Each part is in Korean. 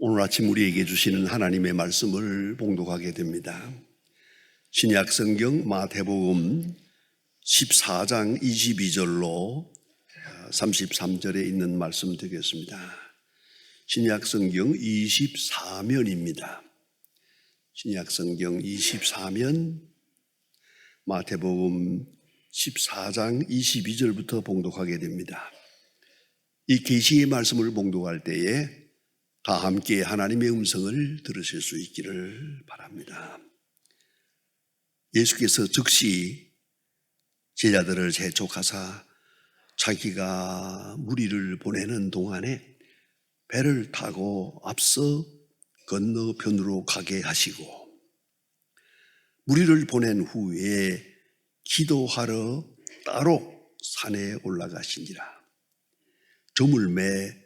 오늘 아침 우리에게 주시는 하나님의 말씀을 봉독하게 됩니다. 신약 성경 마태복음 14장 22절로 33절에 있는 말씀 되겠습니다. 신약 성경 24면입니다. 신약 성경 24면 마태복음 14장 22절부터 봉독하게 됩니다. 이 계시의 말씀을 봉독할 때에 다 함께 하나님의 음성을 들으실 수 있기를 바랍니다. 예수께서 즉시 제자들을 재촉하사 자기가 무리를 보내는 동안에 배를 타고 앞서 건너편으로 가게 하시고 무리를 보낸 후에 기도하러 따로 산에 올라가시니라. 저물매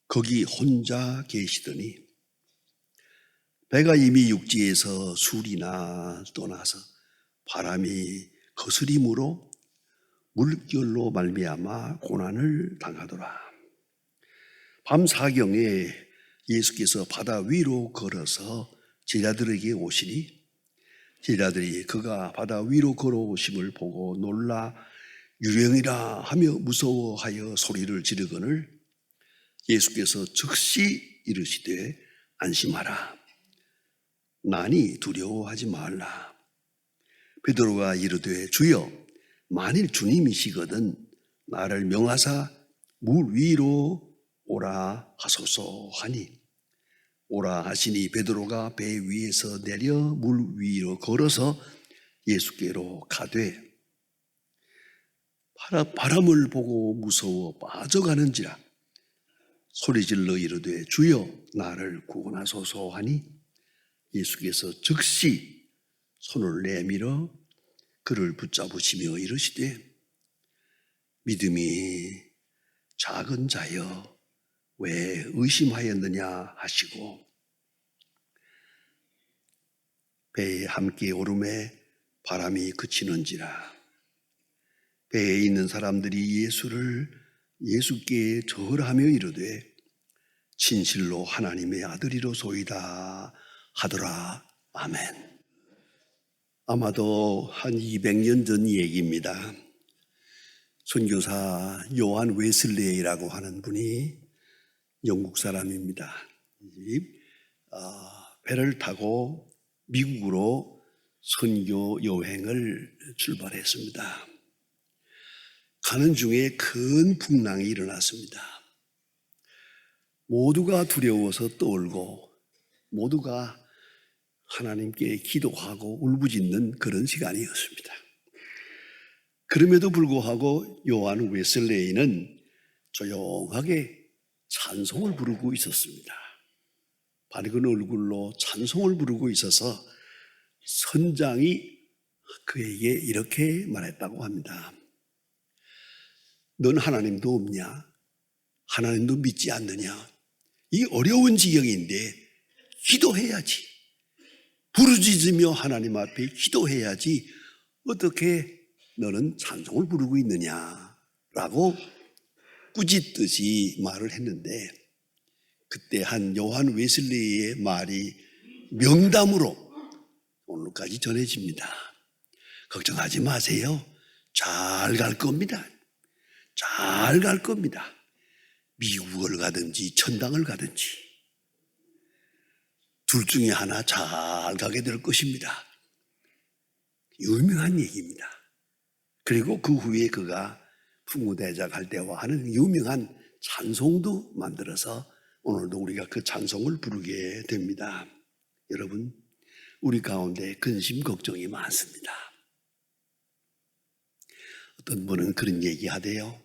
거기 혼자 계시더니 배가 이미 육지에서 술이나 떠나서 바람이 거스림으로 물결로 말미암아 고난을 당하더라. 밤 사경에 예수께서 바다 위로 걸어서 제자들에게 오시니 제자들이 그가 바다 위로 걸어오심을 보고 놀라 유령이라 하며 무서워하여 소리를 지르거늘 예수께서 즉시 이르시되 안심하라. 나니 두려워하지 말라. 베드로가 이르되 주여 만일 주님이시거든 나를 명하사 물 위로 오라 하소서 하니 오라 하시니 베드로가 배 위에서 내려 물 위로 걸어서 예수께로 가되 바람을 보고 무서워 빠져가는지라 소리질러 이르되 주여 나를 구원하소서 하니 예수께서 즉시 손을 내밀어 그를 붙잡으시며 이르시되 믿음이 작은 자여 왜 의심하였느냐 하시고 배에 함께 오름에 바람이 그치는지라. 배에 있는 사람들이 예수께 절하며 이르되 진실로 하나님의 아들이로소이다 하더라. 아멘. 아마도 한 200년 전 얘기입니다. 선교사 요한 웨슬레이라고 하는 분이 영국 사람입니다. 배를 타고 미국으로 선교 여행을 출발했습니다. 가는 중에 큰 풍랑이 일어났습니다. 모두가 두려워서 떨고 모두가 하나님께 기도하고 울부짖는 그런 시간이었습니다. 그럼에도 불구하고 요한 웨슬레이는 조용하게 찬송을 부르고 있었습니다. 밝은 얼굴로 찬송을 부르고 있어서 선장이 그에게 이렇게 말했다고 합니다. 넌 하나님도 없냐? 하나님도 믿지 않느냐? 이 어려운 지경인데 기도해야지. 부르짖으며 하나님 앞에 기도해야지. 어떻게 너는 찬송을 부르고 있느냐라고 꾸짖듯이 말을 했는데 그때 한 요한 웨슬레이의 말이 명담으로 오늘까지 전해집니다. 걱정하지 마세요. 잘 갈 겁니다. 잘 갈 겁니다. 미국을 가든지 천당을 가든지 둘 중에 하나 잘 가게 될 것입니다. 유명한 얘기입니다. 그리고 그 후에 그가 풍무대자 갈대와 하는 유명한 찬송도 만들어서 오늘도 우리가 그 찬송을 부르게 됩니다. 여러분, 우리 가운데 근심 걱정이 많습니다. 어떤 분은 그런 얘기 하대요.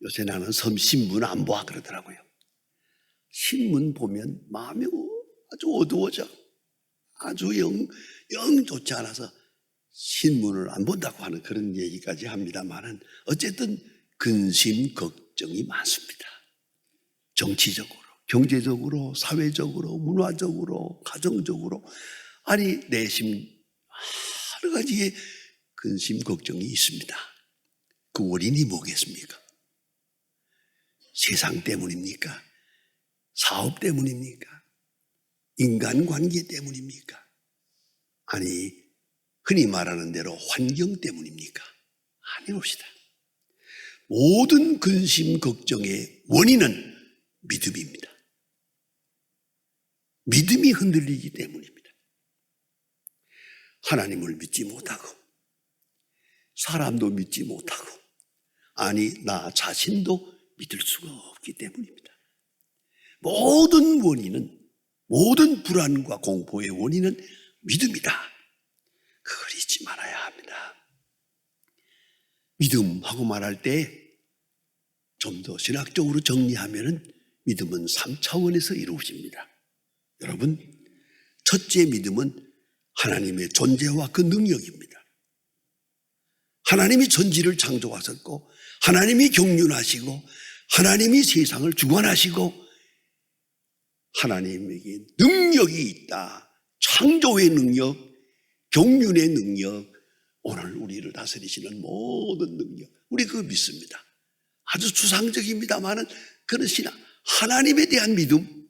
요새 나는 신문 안 봐 그러더라고요. 신문 보면 마음이 아주 어두워져. 아주 영 좋지 않아서 신문을 안 본다고 하는 그런 얘기까지 합니다만은 어쨌든 근심 걱정이 많습니다. 정치적으로, 경제적으로, 사회적으로, 문화적으로, 가정적으로 아니 내심 여러 가지의 근심 걱정이 있습니다. 그 원인이 뭐겠습니까? 세상 때문입니까? 사업 때문입니까? 인간관계 때문입니까? 아니, 흔히 말하는 대로 환경 때문입니까? 아니옵시다. 모든 근심, 걱정의 원인은 믿음입니다. 믿음이 흔들리기 때문입니다. 하나님을 믿지 못하고, 사람도 믿지 못하고, 아니, 나 자신도 믿을 수가 없기 때문입니다. 모든 원인은, 모든 불안과 공포의 원인은 믿음이다. 그걸 잊지 말아야 합니다. 믿음하고 말할 때 좀 더 신학적으로 정리하면은 믿음은 3차원에서 이루어집니다. 여러분, 첫째 믿음은 하나님의 존재와 그 능력입니다. 하나님이 천지를 창조하셨고, 하나님이 경륜하시고, 하나님이 세상을 주관하시고, 하나님에게 능력이 있다. 창조의 능력, 경륜의 능력, 오늘 우리를 다스리시는 모든 능력, 우리 그거 믿습니다. 아주 추상적입니다만은 그런 신앙, 하나님에 대한 믿음,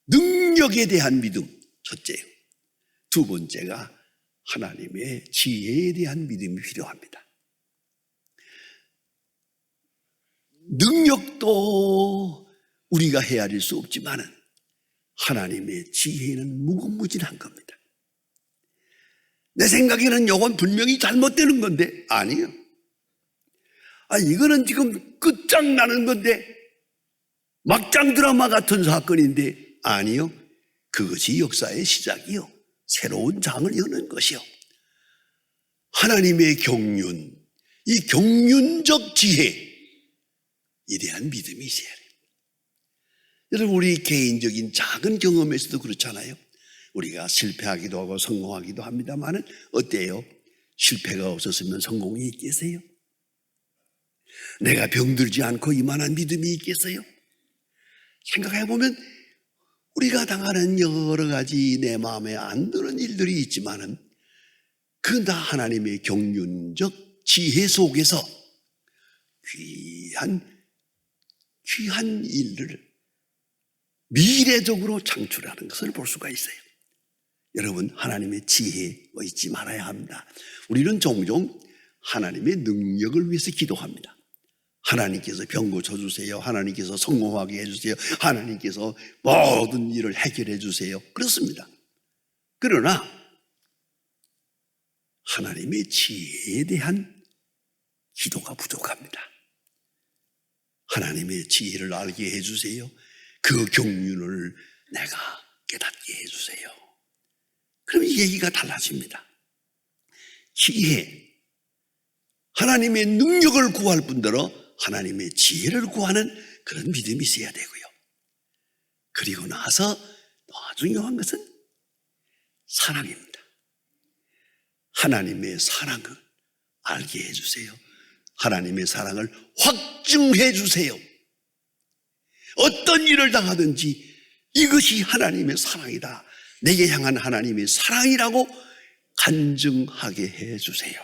능력에 대한 믿음, 첫째요. 두 번째가 하나님의 지혜에 대한 믿음이 필요합니다. 능력도 우리가 헤아릴 수 없지만은 하나님의 지혜는 무궁무진한 겁니다. 내 생각에는 이건 분명히 잘못되는 건데, 아니에요. 이거는 지금 끝장나는 건데, 막장 드라마 같은 사건인데, 아니요. 그것이 역사의 시작이요. 새로운 장을 여는 것이요. 하나님의 경륜, 이 경륜적 지혜에 대한 믿음이 있어야 돼요. 여러분, 우리 개인적인 작은 경험에서도 그렇잖아요. 우리가 실패하기도 하고 성공하기도 합니다만은 어때요? 실패가 없었으면 성공이 있겠어요? 내가 병들지 않고 이만한 믿음이 있겠어요? 생각해보면 우리가 당하는 여러 가지 내 마음에 안 드는 일들이 있지만은 그 다 하나님의 경륜적 지혜 속에서 귀한 일을 미래적으로 창출하는 것을 볼 수가 있어요. 여러분, 하나님의 지혜에 잊지 말아야 합니다. 우리는 종종 하나님의 능력을 위해서 기도합니다. 하나님께서 병 고쳐주세요. 하나님께서 성공하게 해주세요. 하나님께서 모든 일을 해결해 주세요. 그렇습니다. 그러나 하나님의 지혜에 대한 기도가 부족합니다. 하나님의 지혜를 알게 해주세요. 그 경륜을 내가 깨닫게 해주세요. 그럼 이 얘기가 달라집니다. 지혜, 하나님의 능력을 구할 뿐더러 하나님의 지혜를 구하는 그런 믿음이 있어야 되고요. 그리고 나서 더 중요한 것은 사랑입니다. 하나님의 사랑을 알게 해주세요. 하나님의 사랑을 확증해 주세요. 어떤 일을 당하든지 이것이 하나님의 사랑이다. 내게 향한 하나님의 사랑이라고 간증하게 해주세요.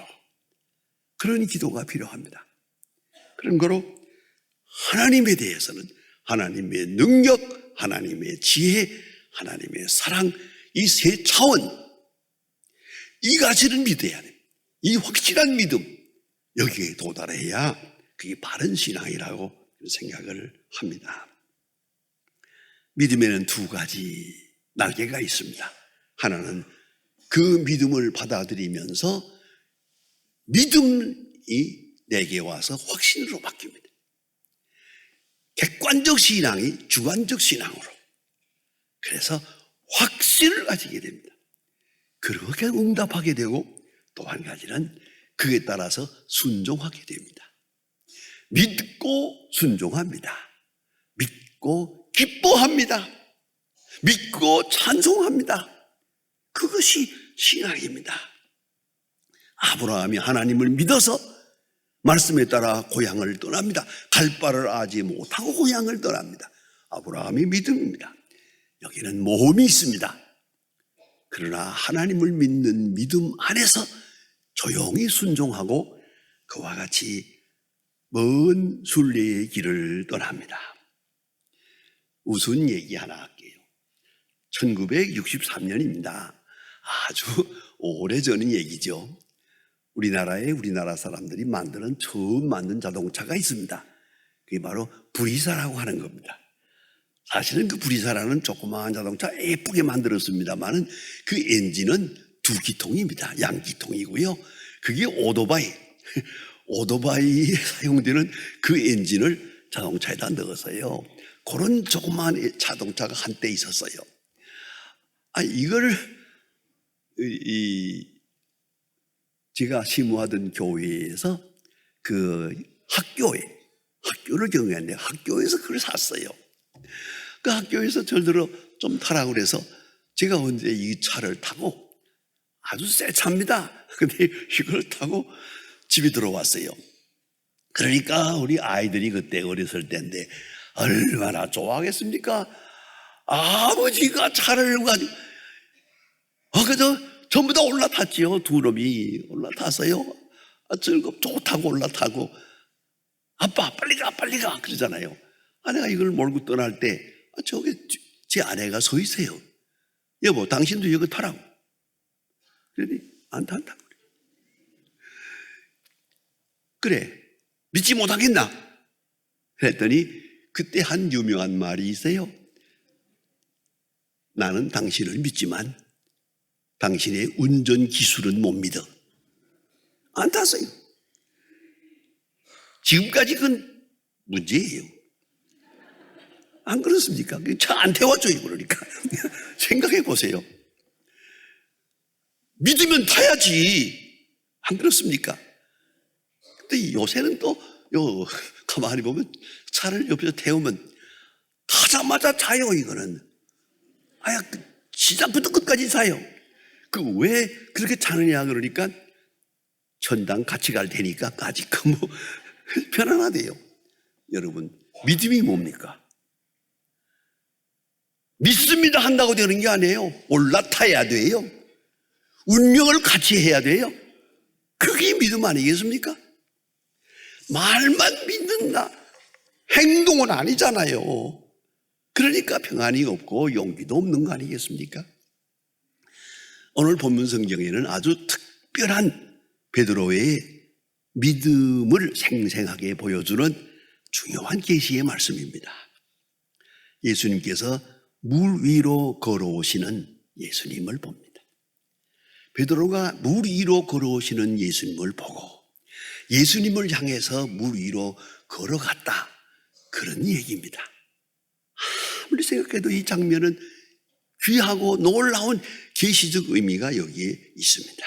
그런 기도가 필요합니다. 그런 거로 하나님에 대해서는 하나님의 능력, 하나님의 지혜, 하나님의 사랑, 이 세 차원, 이 가지를 믿어야 돼요. 이 확실한 믿음, 여기에 도달해야 그게 바른 신앙이라고 생각을 합니다. 믿음에는 두 가지 날개가 있습니다. 하나는 그 믿음을 받아들이면서 믿음이 내게 와서 확신으로 바뀝니다. 객관적 신앙이 주관적 신앙으로. 그래서 확신을 가지게 됩니다. 그렇게 응답하게 되고 또 한 가지는 그에 따라서 순종하게 됩니다. 믿고 순종합니다. 믿고 기뻐합니다. 믿고 찬송합니다. 그것이 신앙입니다. 아브라함이 하나님을 믿어서 말씀에 따라 고향을 떠납니다. 갈 바를 아지 못하고 고향을 떠납니다. 아브라함이 믿음입니다. 여기는 모험이 있습니다. 그러나 하나님을 믿는 믿음 안에서 조용히 순종하고 그와 같이 먼 순례의 길을 떠납니다. 우스운 얘기 하나 할게요. 1963년입니다. 아주 오래전 얘기죠. 우리나라 사람들이 처음 만든 자동차가 있습니다. 그게 바로 브리사라고 하는 겁니다. 사실은 그 브리사라는 조그마한 자동차 예쁘게 만들었습니다만은 그 엔진은 2기통입니다. 양기통이고요. 그게 오토바이에 사용되는 그 엔진을 자동차에다 넣어서요. 그런 조그마한 자동차가 한때 있었어요. 이걸 제가 시무하던 교회에서 그 학교를 경영했는데 학교에서 그걸 샀어요. 그 학교에서 저들로 좀 타라고 그래서 제가 언제 이 차를 타고 아주 새 차입니다. 근데 이걸 타고 집에 들어왔어요. 그러니까 우리 아이들이 그때 어렸을 때인데 얼마나 좋아하겠습니까? 아버지가 차를 가지고 그래서 전부 다 올라탔지요. 두 놈이 올라탔어요. 좋다고 올라타고 아빠 빨리 가 그러잖아요. 아내가 이걸 몰고 떠날 때 저기 제 아내가 서 있어요. 여보 당신도 이거 타라고. 그러니 안 탄다고. 그래 믿지 못하겠나? 그랬더니 그때 한 유명한 말이 있어요. 나는 당신을 믿지만 당신의 운전 기술은 못 믿어. 안 탔어요. 지금까지 그건 문제예요. 안 그렇습니까? 차 안 태워줘요. 그러니까 생각해 보세요. 믿으면 타야지. 안 그렇습니까? 근데 요새는 또 가만히 보면 차를 옆에서 태우면 타자마자 자요. 이거는 시작부터 끝까지 자요. 왜 그렇게 타느냐 그러니까 천당 같이 갈 테니까 아직 편안하대요. 여러분 믿음이 뭡니까? 믿습니다 한다고 되는 게 아니에요. 올라타야 돼요. 운명을 같이 해야 돼요. 그게 믿음 아니겠습니까? 말만 믿는다. 행동은 아니잖아요. 그러니까 평안이 없고 용기도 없는 거 아니겠습니까? 오늘 본문 성경에는 아주 특별한 베드로의 믿음을 생생하게 보여주는 중요한 계시의 말씀입니다. 예수님께서 물 위로 걸어오시는 예수님을 봅니다. 베드로가 물 위로 걸어오시는 예수님을 보고 예수님을 향해서 물 위로 걸어갔다. 그런 얘기입니다. 아무리 생각해도 이 장면은 귀하고 놀라운 계시적 의미가 여기에 있습니다.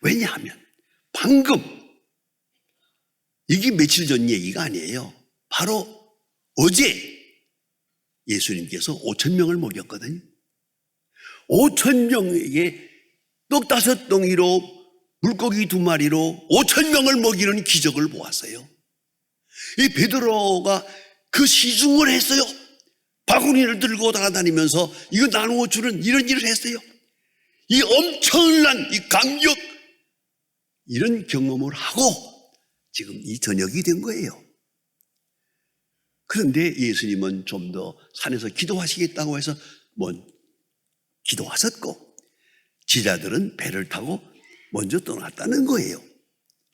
왜냐하면 방금 이게 며칠 전 얘기가 아니에요. 바로 어제 예수님께서 5,000명을 먹였거든요. 5,000명에게 떡 5덩이로 물고기 2마리로 5,000명을 먹이는 기적을 보았어요. 이 베드로가 그 시중을 했어요. 바구니를 들고 돌아다니면서 이거 나누어 주는 이런 일을 했어요. 이 엄청난 이 감격, 이런 경험을 하고 지금 이 저녁이 된 거예요. 그런데 예수님은 좀 더 산에서 기도하시겠다고 해서 기도하셨고 제자들은 배를 타고 먼저 떠났다는 거예요.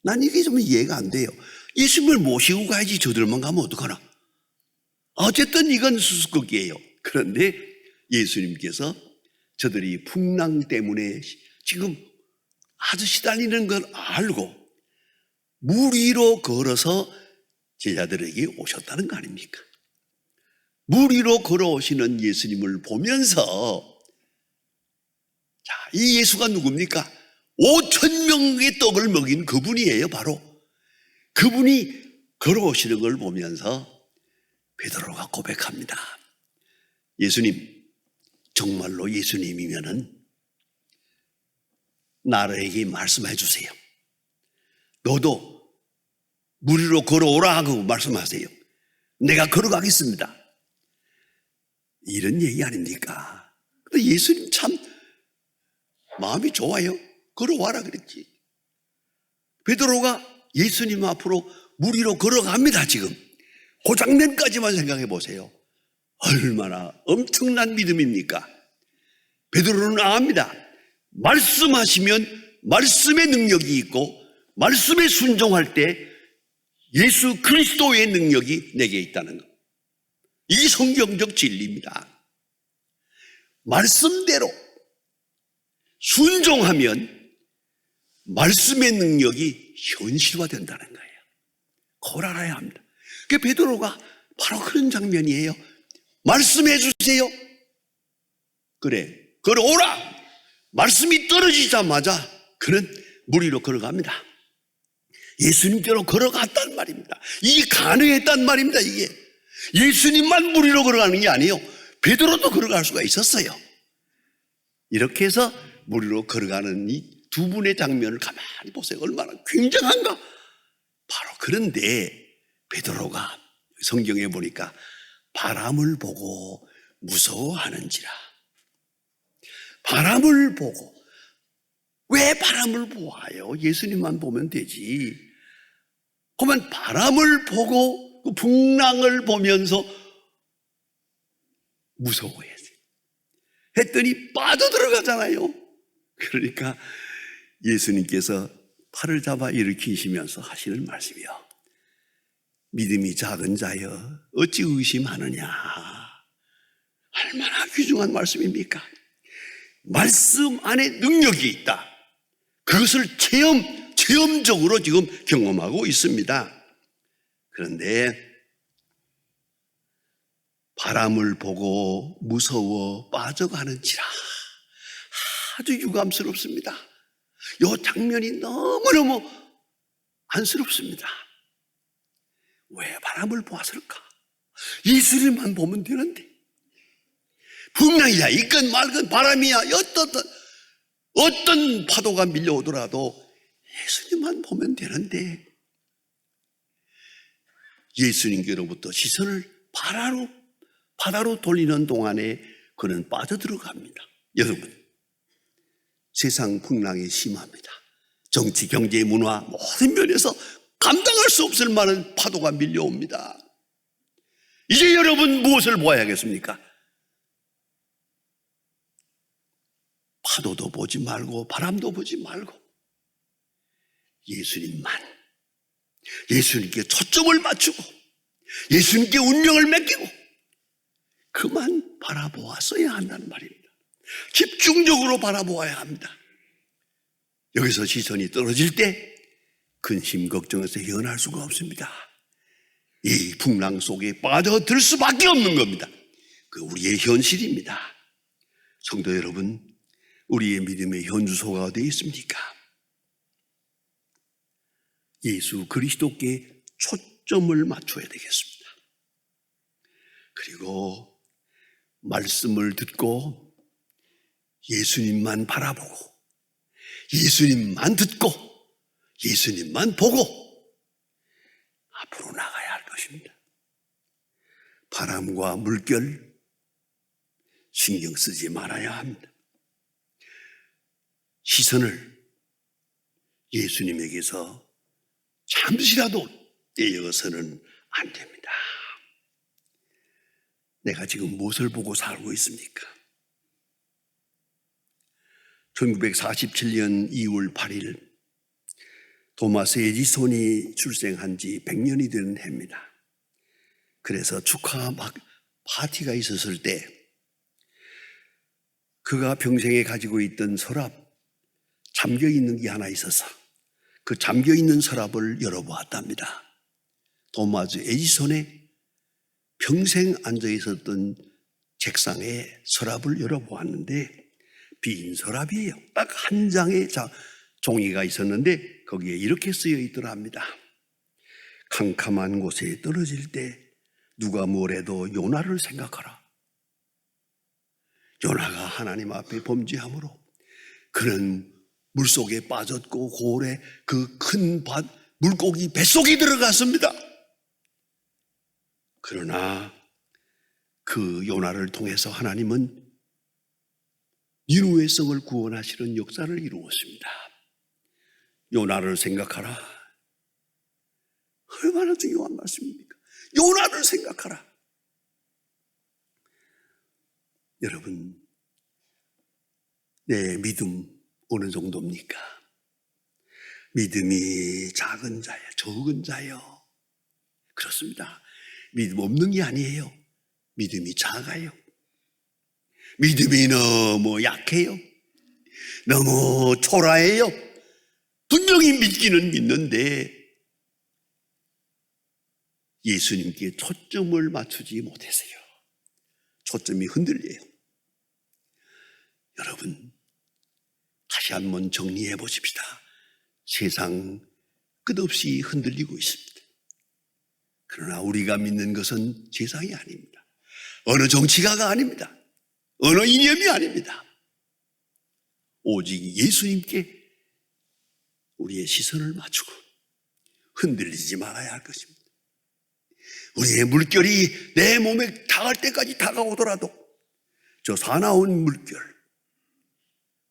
난 이게 좀 이해가 안 돼요. 예수님을 모시고 가야지 저들만 가면 어떡하나. 어쨌든 이건 수수께끼예요. 그런데 예수님께서 저들이 풍랑 때문에 지금 아주 시달리는 걸 알고 물 위로 걸어서 제자들에게 오셨다는 거 아닙니까? 물 위로 걸어오시는 예수님을 보면서 이 예수가 누굽니까? 5,000명의 떡을 먹인 그분이에요. 바로 그분이 걸어오시는 걸 보면서 베드로가 고백합니다. 예수님, 정말로 예수님이면은 나에게 말씀해 주세요. 너도 물 위로 걸어오라 하고 말씀하세요. 내가 걸어가겠습니다. 이런 얘기 아닙니까? 근데 예수님 참 마음이 좋아요. 걸어와라 그랬지. 베드로가 예수님 앞으로 물 위로 걸어갑니다. 지금 그 장면까지만 생각해 보세요. 얼마나 엄청난 믿음입니까? 베드로는 압니다. 말씀하시면 말씀의 능력이 있고 말씀에 순종할 때 예수 그리스도의 능력이 내게 있다는 것. 이 성경적 진리입니다. 말씀대로 순종하면 말씀의 능력이 현실화된다는 거예요. 그걸 알아야 합니다. 그 베드로가 바로 그런 장면이에요. 말씀해 주세요. 그래, 걸어오라. 말씀이 떨어지자마자 그는 물 위로 걸어갑니다. 예수님께로 걸어갔단 말입니다. 이게 가능했단 말입니다. 이게 예수님만 물 위로 걸어가는 게 아니에요. 베드로도 걸어갈 수가 있었어요. 이렇게 해서 물 위로 걸어가는 이 두 분의 장면을 가만히 보세요. 얼마나 굉장한가. 바로 그런데 베드로가 성경에 보니까 바람을 보고 무서워하는지라. 바람을 보고. 왜 바람을 보아요? 예수님만 보면 되지. 그러면 바람을 보고 그 풍랑을 보면서 무서워해야지. 했더니 빠져들어가잖아요. 그러니까 예수님께서 팔을 잡아 일으키시면서 하시는 말씀이요. 믿음이 작은 자여 어찌 의심하느냐. 얼마나 귀중한 말씀입니까? 말씀 안에 능력이 있다. 그것을 체험적으로 지금 경험하고 있습니다. 그런데 바람을 보고 무서워 빠져가는지라. 아주 유감스럽습니다. 이 장면이 너무너무 안쓰럽습니다. 왜 바람을 보았을까? 예수님만 보면 되는데. 풍랑이야 있건 말건 바람이야 어떤 파도가 밀려오더라도 예수님만 보면 되는데 예수님께로부터 시선을 바다로 돌리는 동안에 그는 빠져들어갑니다. 여러분, 세상 풍랑이 심합니다. 정치, 경제, 문화 모든 면에서 감당할 수 없을 만한 파도가 밀려옵니다. 이제 여러분 무엇을 보아야겠습니까? 파도도 보지 말고 바람도 보지 말고 예수님께 초점을 맞추고 예수님께 운명을 맡기고 그만 바라보았어야 한다는 말입니다. 집중적으로 바라보아야 합니다. 여기서 시선이 떨어질 때 근심 걱정에서 헤어날 수가 없습니다. 이 풍랑 속에 빠져들 수밖에 없는 겁니다. 그 우리의 현실입니다. 성도 여러분, 우리의 믿음의 현주소가 어디에 있습니까? 예수 그리스도께 초점을 맞춰야 되겠습니다. 그리고 말씀을 듣고 예수님만 바라보고 예수님만 듣고 예수님만 보고 앞으로 나가야 할 것입니다. 바람과 물결 신경 쓰지 말아야 합니다. 시선을 예수님에게서 잠시라도 떼어서는 안 됩니다. 내가 지금 무엇을 보고 살고 있습니까? 1947년 2월 8일 토마스 에디손이 출생한 지 100년이 되는 해입니다. 그래서 축하 파티가 있었을 때 그가 평생에 가지고 있던 서랍 잠겨있는 게 하나 있어서 그 잠겨있는 서랍을 열어보았답니다. 토마스 에디손의 평생 앉아있었던 책상에 서랍을 열어보았는데 빈 서랍이에요. 딱 한 장의 종이가 있었는데 거기에 이렇게 쓰여 있더랍니다. 캄캄한 곳에 떨어질 때 누가 뭐래도 요나를 생각하라. 요나가 하나님 앞에 범죄함으로 그는 물속에 빠졌고 고을에 그 큰 물고기 뱃속에 들어갔습니다. 그러나 그 요나를 통해서 하나님은 니느웨 성을 구원하시는 역사를 이루었습니다. 요나를 생각하라. 얼마나 중요한 말씀입니까? 요나를 생각하라. 여러분, 내 믿음 어느 정도입니까? 믿음이 작은 자요, 적은 자요. 그렇습니다. 믿음 없는 게 아니에요. 믿음이 작아요. 믿음이 너무 약해요. 너무 초라해요. 분명히 믿기는 믿는데 예수님께 초점을 맞추지 못해서요. 초점이 흔들려요. 여러분, 다시 한번 정리해 보십시다. 세상 끝없이 흔들리고 있습니다. 그러나 우리가 믿는 것은 세상이 아닙니다. 어느 정치가가 아닙니다. 어느 이념이 아닙니다. 오직 예수님께 우리의 시선을 맞추고 흔들리지 말아야 할 것입니다. 우리의 물결이 내 몸에 닿을 때까지 다가오더라도 저 사나운 물결,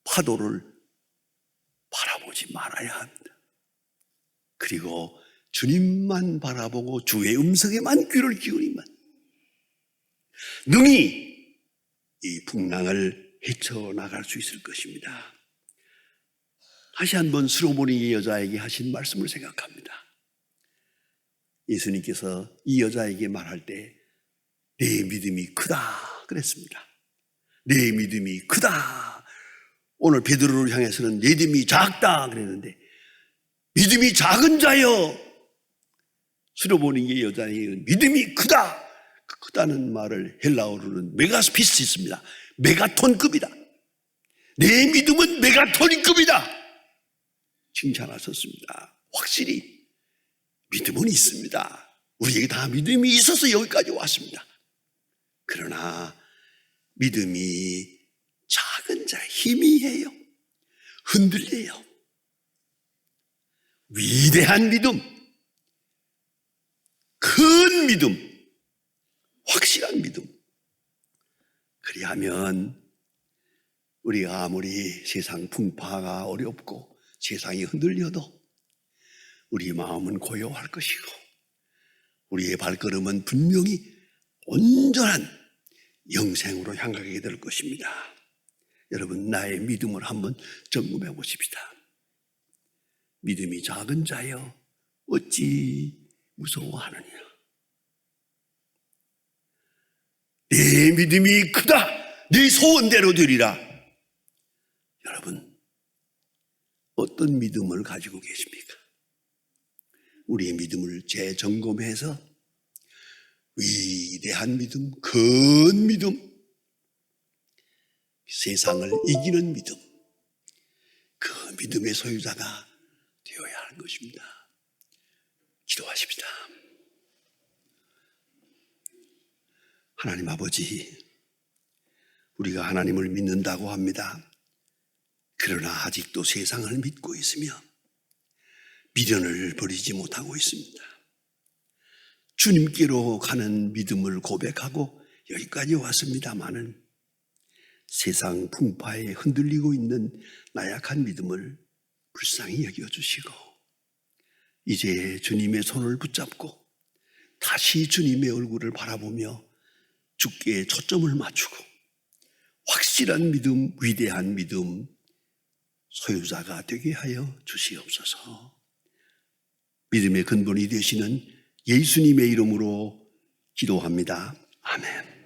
파도를 바라보지 말아야 합니다. 그리고 주님만 바라보고 주의 음성에만 귀를 기울이면 능히 이 풍랑을 헤쳐나갈 수 있을 것입니다. 다시 한번 스로보니 여자에게 하신 말씀을 생각합니다. 예수님께서 이 여자에게 말할 때 내 믿음이 크다 그랬습니다. 내 믿음이 크다. 오늘 베드로를 향해서는 내 믿음이 작다 그랬는데 믿음이 작은 자여, 스로보니 여자의 믿음이 크다. 그 크다는 말을 헬라어로는 메가스피스 있습니다. 메가톤급이다. 내 믿음은 메가톤급이다. 칭찬하셨습니다. 확실히 믿음은 있습니다. 우리에게 다 믿음이 있어서 여기까지 왔습니다. 그러나 믿음이 작은 자 희미해요. 흔들려요. 위대한 믿음, 큰 믿음, 확실한 믿음. 그리하면 우리가 아무리 세상 풍파가 어렵고 세상이 흔들려도 우리 마음은 고요할 것이고 우리의 발걸음은 분명히 온전한 영생으로 향하게 될 것입니다. 여러분, 나의 믿음을 한번 점검해 보십시다. 믿음이 작은 자여 어찌 무서워하느냐. 내 믿음이 크다. 네 소원대로 되리라. 여러분, 어떤 믿음을 가지고 계십니까? 우리의 믿음을 재점검해서 위대한 믿음, 큰 믿음, 세상을 이기는 믿음, 그 믿음의 소유자가 되어야 하는 것입니다. 기도하십시다. 하나님 아버지, 우리가 하나님을 믿는다고 합니다. 그러나 아직도 세상을 믿고 있으며 미련을 버리지 못하고 있습니다. 주님께로 가는 믿음을 고백하고 여기까지 왔습니다마는 세상 풍파에 흔들리고 있는 나약한 믿음을 불쌍히 여겨주시고 이제 주님의 손을 붙잡고 다시 주님의 얼굴을 바라보며 주께 초점을 맞추고 확실한 믿음, 위대한 믿음 소유자가 되게 하여 주시옵소서. 믿음의 근본이 되시는 예수님의 이름으로 기도합니다. 아멘.